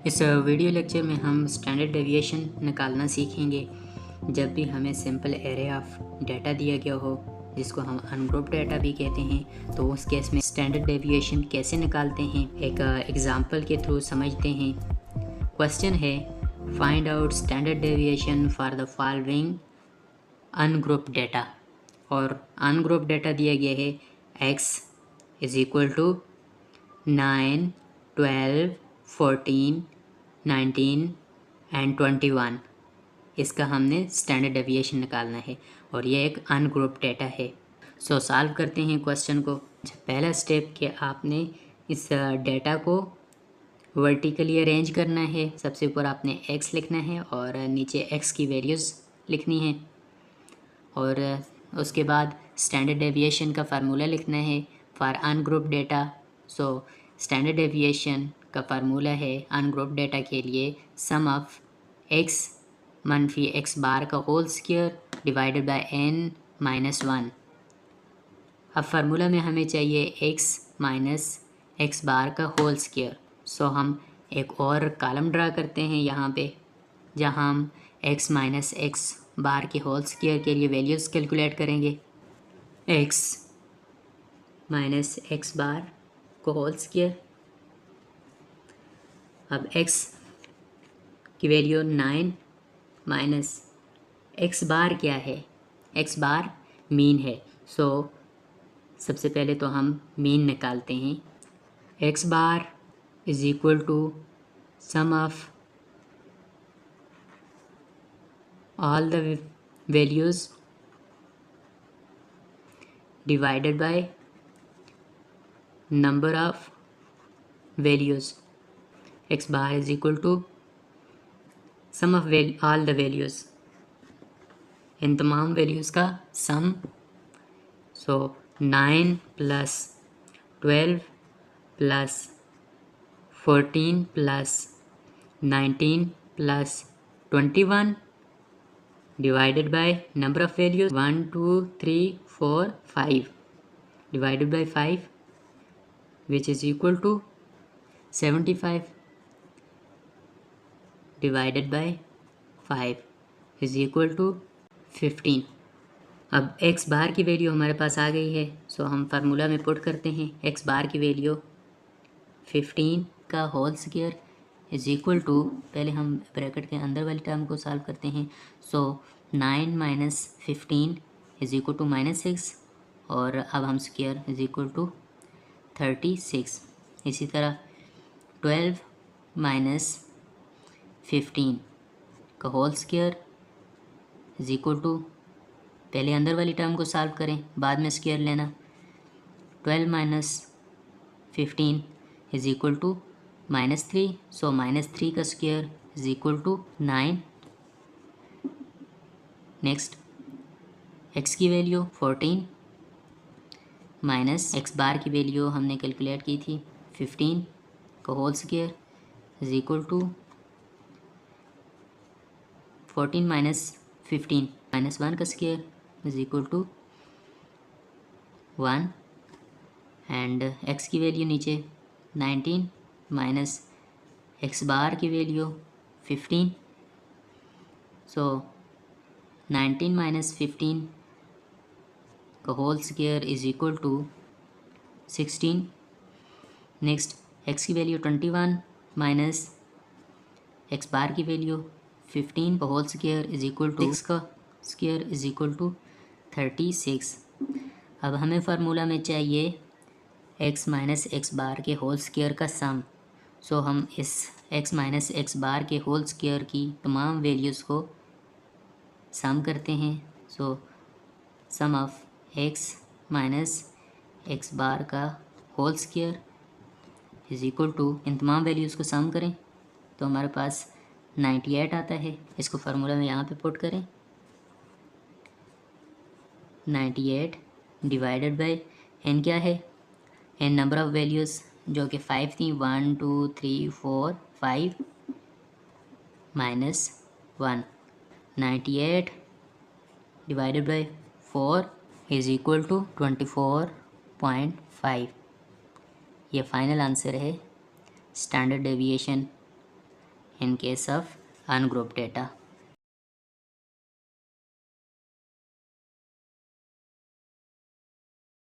इस video lecture में हम स्टैंडर्ड डेविएशन निकालना सीखेंगे। जब भी हमें सिंपल एरे ऑफ डाटा दिया गया हो, जिसको हम अनग्रुप्ड डाटा भी कहते हैं, तो उस केस में स्टैंडर्ड डेविएशन कैसे निकालते हैं एक एग्जांपल के थ्रू समझते हैं। क्वेश्चन है, find out standard deviation for the following ungrouped data. और अनग्रुप्ड डाटा दिया गया है x is equal to 9, 12, 14, 19 and 21। इसका हमने स्टैंडर्ड डेविएशन निकालना है और ये एक अनग्रुप्ड डेटा है। सो सॉल्व करते हैं क्वेश्चन को। पहला स्टेप कि आपने इस डेटा को वर्टिकली अरेंज करना है। सबसे ऊपर आपने x लिखना है और नीचे x की वैल्यूज़ लिखनी है और उसके बाद स्टैंडर्ड डेविएशन का फार्मूला लिखना है for ungrouped data. So standard deviation का फार्मूला है अनग्रुप्ड डेटा के लिए सम ऑफ x मनफी x बार का whole square divided by n minus 1। अब फार्मूला में हमें चाहिए x माइनस x बार का होल स्क्वायर। सो हम एक और कॉलम ड्रा करते हैं यहाँ पे, जहाँ हम x माइनस x बार के होल स्क्वायर के लिए वैल्यूज़ कैलकुलेट करेंगे। x माइनस x बार को होल स्क्वायर। अब x की वैल्यू 9 माइनस x बार क्या है, x बार मीन है। सो सबसे पहले तो हम मीन निकालते हैं। x bar is equal to sum of all the values divided by number of values। x bar is equal to sum of all the values, इन तमाम वैल्यूज़ का सम। सो 9 plus 12 plus 14 plus 19 plus 21 divided by number of values 1 2 3 4 5 divided by 5, which is equal to 75 divided by 5 is equal to 15। अब x बार की value हमारे पास आ गई है। सो हम formula में put करते हैं x बार की वैल्यू 15 का whole square is equal to, पहले हम ब्रैकेट के अंदर वाली टर्म को सॉल्व करते हैं। सो 9 माइनस 15 इज इक्वल टू -6 और अब हम स्क्वायर इज इक्वल टू 36। इसी तरह 12 माइनस 15 का whole square is equal to, पहले अंदर वाली टर्म को सॉल्व करें, बाद में स्क्वायर लेना। 12 minus 15 is equal to -3। So -3 का square is equal to 9। Next x की वैल्यू 14 माइनस x बार की वैल्यू हमने कैलकुलेट की थी 15 का whole square is equal to 14 minus 15 minus 1 का square is equal to 1 and x की वैल्यू नीचे 19 माइनस x बार की वैल्यू 15। सो 19 माइनस 15 का whole square is equal to 16। Next x की वैल्यू 21 माइनस x बार की वैल्यू 15 का whole square is equal to 6 का square is equal to 36। अब हमें फार्मूला में चाहिए x माइनस x बार के होल स्क्वायर का सम। सो हम इस x माइनस x बार के होल स्क्वायर की तमाम वैल्यूज़ को सम करते हैं। So sum of x minus x bar का whole square is equal to, इन तमाम वैल्यूज़ को सम करें तो हमारे पास 98 आता है। इसको फार्मूला में यहाँ पे पुट करें। 98 डिवाइडेड बाय n क्या है, n नंबर ऑफ़ वैल्यूज़ जो कि 5 थी, 1 2 3 4 5 minus 1। 98 divided by 4 is equal to 24.5। ये फाइनल आंसर है standard deviation in case of ungrouped data.